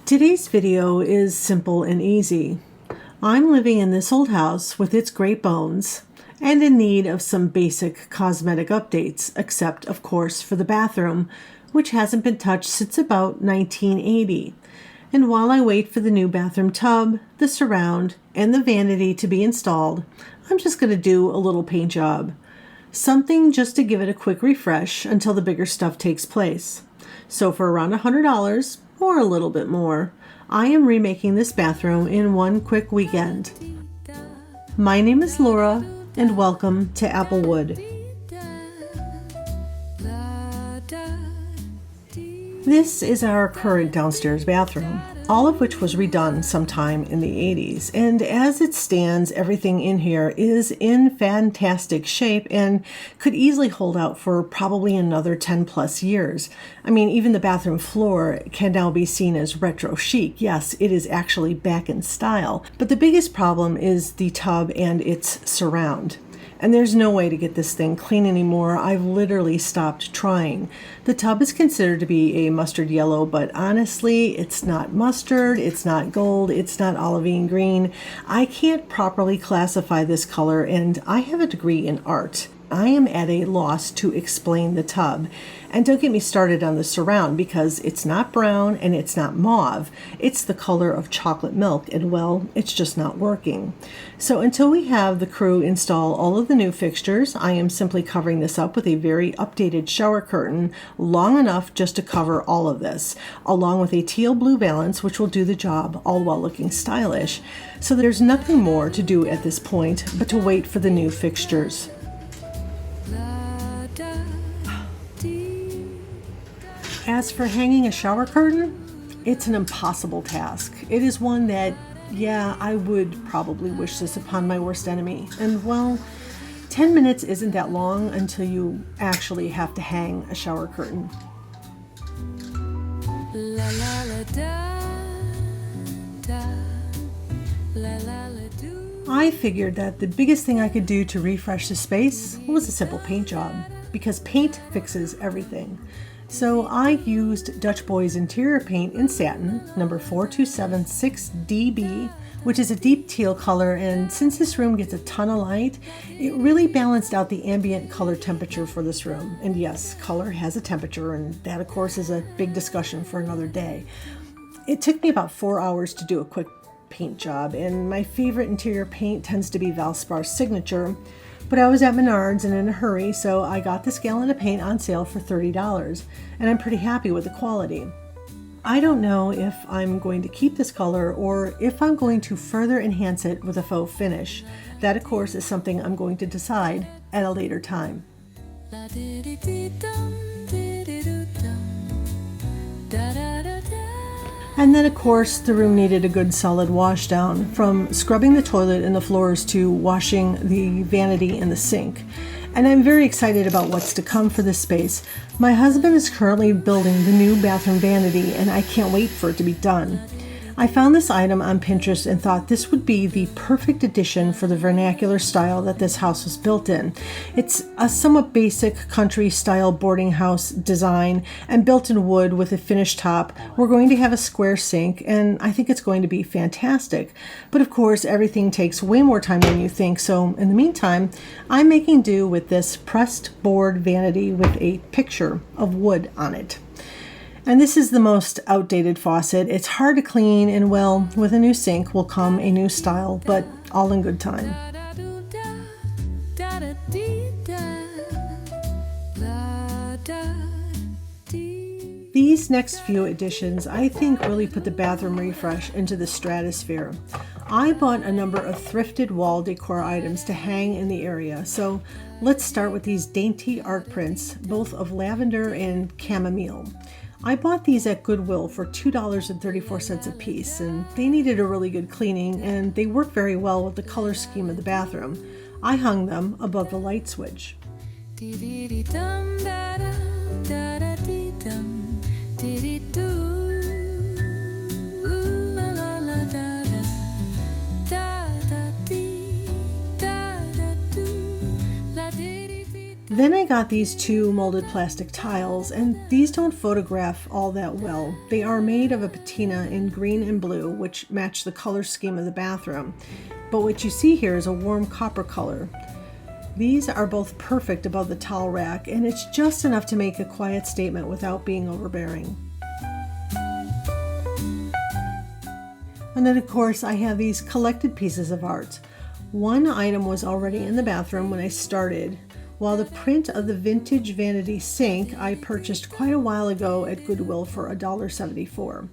Today's video is simple and easy. I'm living in this old house with its great bones and in need of some basic cosmetic updates, except of course for the bathroom, which hasn't been touched since about 1980. And while I wait for the new bathroom tub, the surround, and the vanity to be installed, I'm just going to do a little paint job. Something just to give it a quick refresh until the bigger stuff takes place. So for around $100, or a little bit more, I am remaking this bathroom in one quick weekend. My name is Laura, and welcome to Applewood. This is our current downstairs bathroom, all of which was redone sometime in the 80s. And as it stands, everything in here is in fantastic shape and could easily hold out for probably another 10 plus years. I mean, even the bathroom floor can now be seen as retro chic. Yes, it is actually back in style. But the biggest problem is the tub and its surround. And there's no way to get this thing clean anymore. I've literally stopped trying. The tub is considered to be a mustard yellow, but honestly, it's not mustard, it's not gold, it's not olivine green. I can't properly classify this color, and I have a degree in art. I am at a loss to explain the tub. And don't get me started on the surround, because it's not brown and it's not mauve. It's the color of chocolate milk, and well, it's just not working. So until we have the crew install all of the new fixtures, I am simply covering this up with a very updated shower curtain, long enough just to cover all of this, along with a teal blue valance, which will do the job, all while looking stylish. So there's nothing more to do at this point but to wait for the new fixtures. As for hanging a shower curtain, it's an impossible task. It is one that, yeah, I would probably wish this upon my worst enemy. And well, 10 minutes isn't that long until you actually have to hang a shower curtain. I figured that the biggest thing I could do to refresh the space was a simple paint job, because paint fixes everything. So I used Dutch Boy's interior paint in satin, number 4276DB, which is a deep teal color, and since this room gets a ton of light, it really balanced out the ambient color temperature for this room. And yes, color has a temperature, and that of course is a big discussion for another day. It took me about 4 hours to do a quick paint job, and my favorite interior paint tends to be Valspar's Signature. But I was at Menards and in a hurry, so I got this gallon of paint on sale for $30, and I'm pretty happy with the quality. I don't know if I'm going to keep this color or if I'm going to further enhance it with a faux finish. That, of course, is something I'm going to decide at a later time. And then, of course, the room needed a good solid wash down, from scrubbing the toilet and the floors to washing the vanity and the sink. And I'm very excited about what's to come for this space. My husband is currently building the new bathroom vanity, and I can't wait for it to be done. I found this item on Pinterest and thought this would be the perfect addition for the vernacular style that this house was built in. It's a somewhat basic country style boarding house design and built in wood with a finished top. We're going to have a square sink, and I think it's going to be fantastic. But of course, everything takes way more time than you think, so in the meantime, I'm making do with this pressed board vanity with a picture of wood on it. And this is the most outdated faucet. It's hard to clean, and well, with a new sink will come a new style, but all in good time. These next few additions, I think, really put the bathroom refresh into the stratosphere. I bought a number of thrifted wall decor items to hang in the area, so let's start with these dainty art prints, both of lavender and chamomile. I bought these at Goodwill for $2.34 a piece, and they needed a really good cleaning, and they work very well with the color scheme of the bathroom. I hung them above the light switch. Then I got these two molded plastic tiles, and these don't photograph all that well. They are made of a patina in green and blue, which match the color scheme of the bathroom. But what you see here is a warm copper color. These are both perfect above the towel rack, and it's just enough to make a quiet statement without being overbearing. And then of course I have these collected pieces of art. One item was already in the bathroom when I started, while the print of the vintage vanity sink I purchased quite a while ago at Goodwill for $1.74.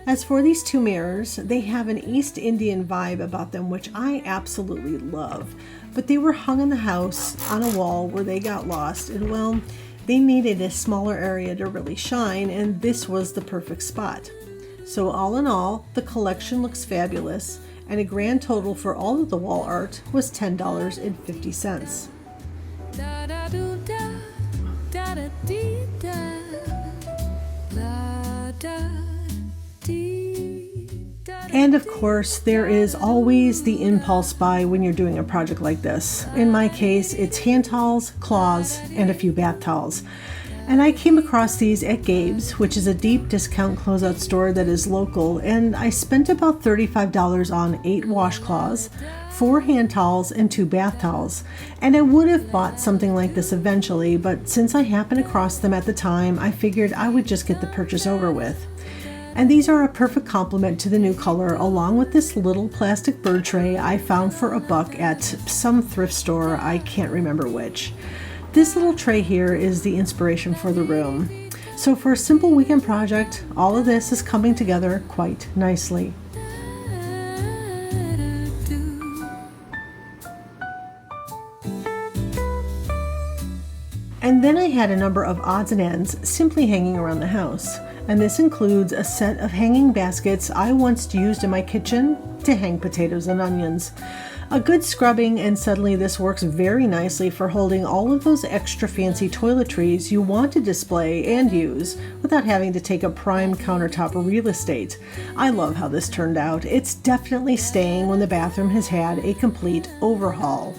As for these two mirrors, they have an East Indian vibe about them, which I absolutely love. But they were hung in the house on a wall where they got lost, and well, they needed a smaller area to really shine, and this was the perfect spot. So all in all, the collection looks fabulous, and a grand total for all of the wall art was $10.50. And of course, there is always the impulse buy when you're doing a project like this. In my case, it's hand towels, cloths, and a few bath towels. And I came across these at Gabe's, which is a deep discount closeout store that is local, and I spent about $35 on 8 washcloths, 4 hand towels, and 2 bath towels. And I would have bought something like this eventually, but since I happened across them at the time, I figured I would just get the purchase over with. And these are a perfect complement to the new color, along with this little plastic bird tray I found for $1 at some thrift store, I can't remember which. This little tray here is the inspiration for the room. So for a simple weekend project, all of this is coming together quite nicely. And then I had a number of odds and ends simply hanging around the house. And this includes a set of hanging baskets I once used in my kitchen to hang potatoes and onions. A good scrubbing, and suddenly this works very nicely for holding all of those extra fancy toiletries you want to display and use without having to take up prime countertop real estate. I love how this turned out. It's definitely staying when the bathroom has had a complete overhaul.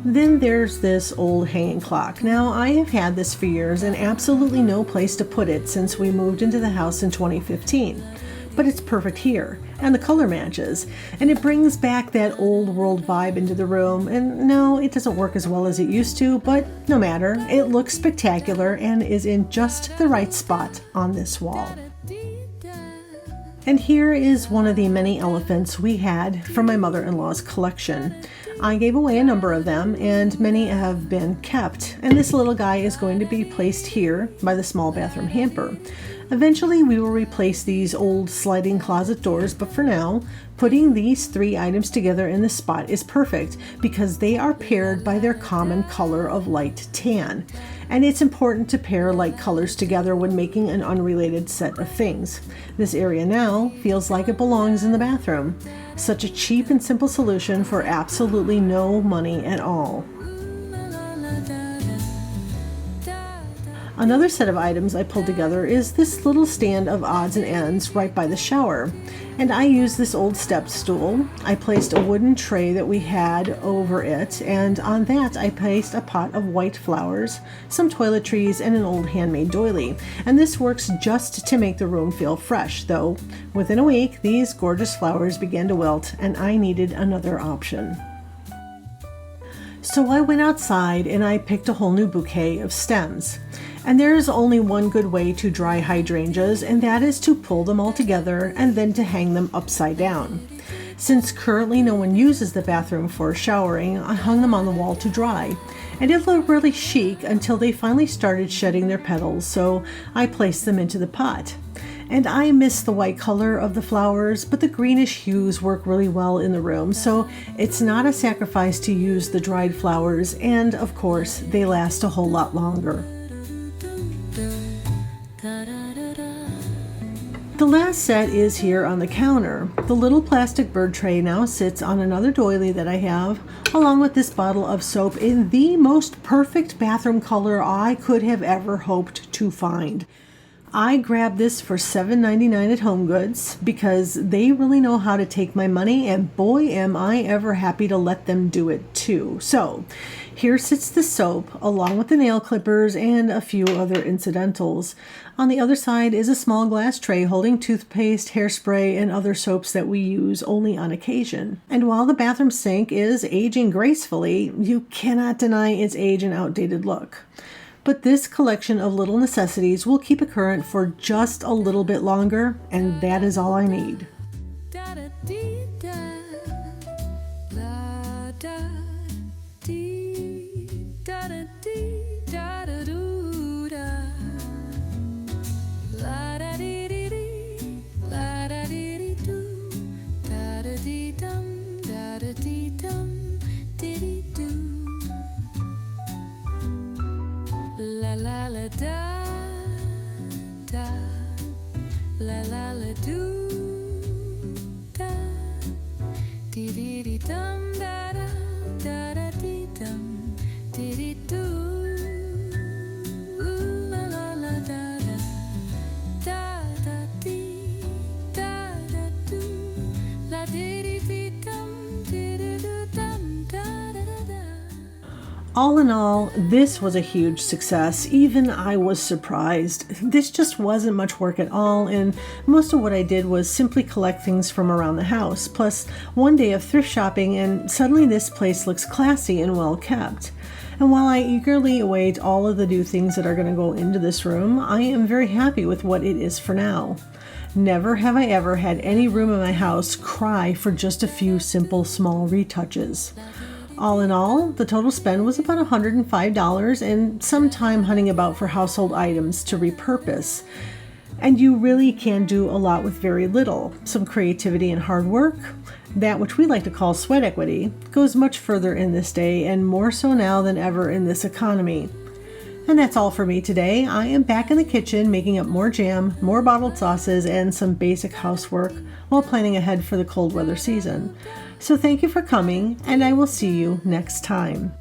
Then there's this old hanging clock. Now, I have had this for years and absolutely no place to put it since we moved into the house in 2015. But it's perfect here, and the color matches, and it brings back that old world vibe into the room. And no, it doesn't work as well as it used to, but no matter, it looks spectacular and is in just the right spot on this wall. And here is one of the many elephants we had from my mother-in-law's collection. I gave away a number of them, and many have been kept, and this little guy is going to be placed here by the small bathroom hamper. Eventually we will replace these old sliding closet doors, but for now, putting these 3 items together in this spot is perfect because they are paired by their common color of light tan. And it's important to pair light colors together when making an unrelated set of things. This area now feels like it belongs in the bathroom. Such a cheap and simple solution for absolutely no money at all. Another set of items I pulled together is this little stand of odds and ends right by the shower. And I used this old step stool. I placed a wooden tray that we had over it, and on that I placed a pot of white flowers, some toiletries, and an old handmade doily. And this works just to make the room feel fresh, though within a week these gorgeous flowers began to wilt and I needed another option. So I went outside and I picked a whole new bouquet of stems. And there is only one good way to dry hydrangeas, and that is to pull them all together and then to hang them upside down. Since currently no one uses the bathroom for showering, I hung them on the wall to dry. And it looked really chic until they finally started shedding their petals, so I placed them into the pot. And I miss the white color of the flowers, but the greenish hues work really well in the room, so it's not a sacrifice to use the dried flowers, and of course, they last a whole lot longer. The last set is here on the counter. The little plastic bird tray now sits on another doily that I have, along with this bottle of soap in the most perfect bathroom color I could have ever hoped to find. I grabbed this for $7.99 at HomeGoods because they really know how to take my money, and boy am I ever happy to let them do it too. So here sits the soap along with the nail clippers and a few other incidentals. On the other side is a small glass tray holding toothpaste, hairspray, and other soaps that we use only on occasion. And while the bathroom sink is aging gracefully, you cannot deny its age and outdated look. But this collection of little necessities will keep it current for just a little bit longer, and that is all I need. La la la da da, la la la do da, dee dee dee dum da da da da dee dum, dee dee do, la la la da da da da dee da da do, la dee dee dee dum, dee dee do dum da da da da. All in all, this was a huge success. Even I was surprised. This just wasn't much work at all, and most of what I did was simply collect things from around the house, plus one day of thrift shopping, and suddenly this place looks classy and well kept. And while I eagerly await all of the new things that are going to go into this room, I am very happy with what it is for now. Never have I ever had any room in my house cry for just a few simple small retouches. All in all, the total spend was about $105 and some time hunting about for household items to repurpose. And you really can do a lot with very little. Some creativity and hard work, that which we like to call sweat equity, goes much further in this day and more so now than ever in this economy. And that's all for me today. I am back in the kitchen making up more jam, more bottled sauces, and some basic housework while planning ahead for the cold weather season. So thank you for coming, and I will see you next time.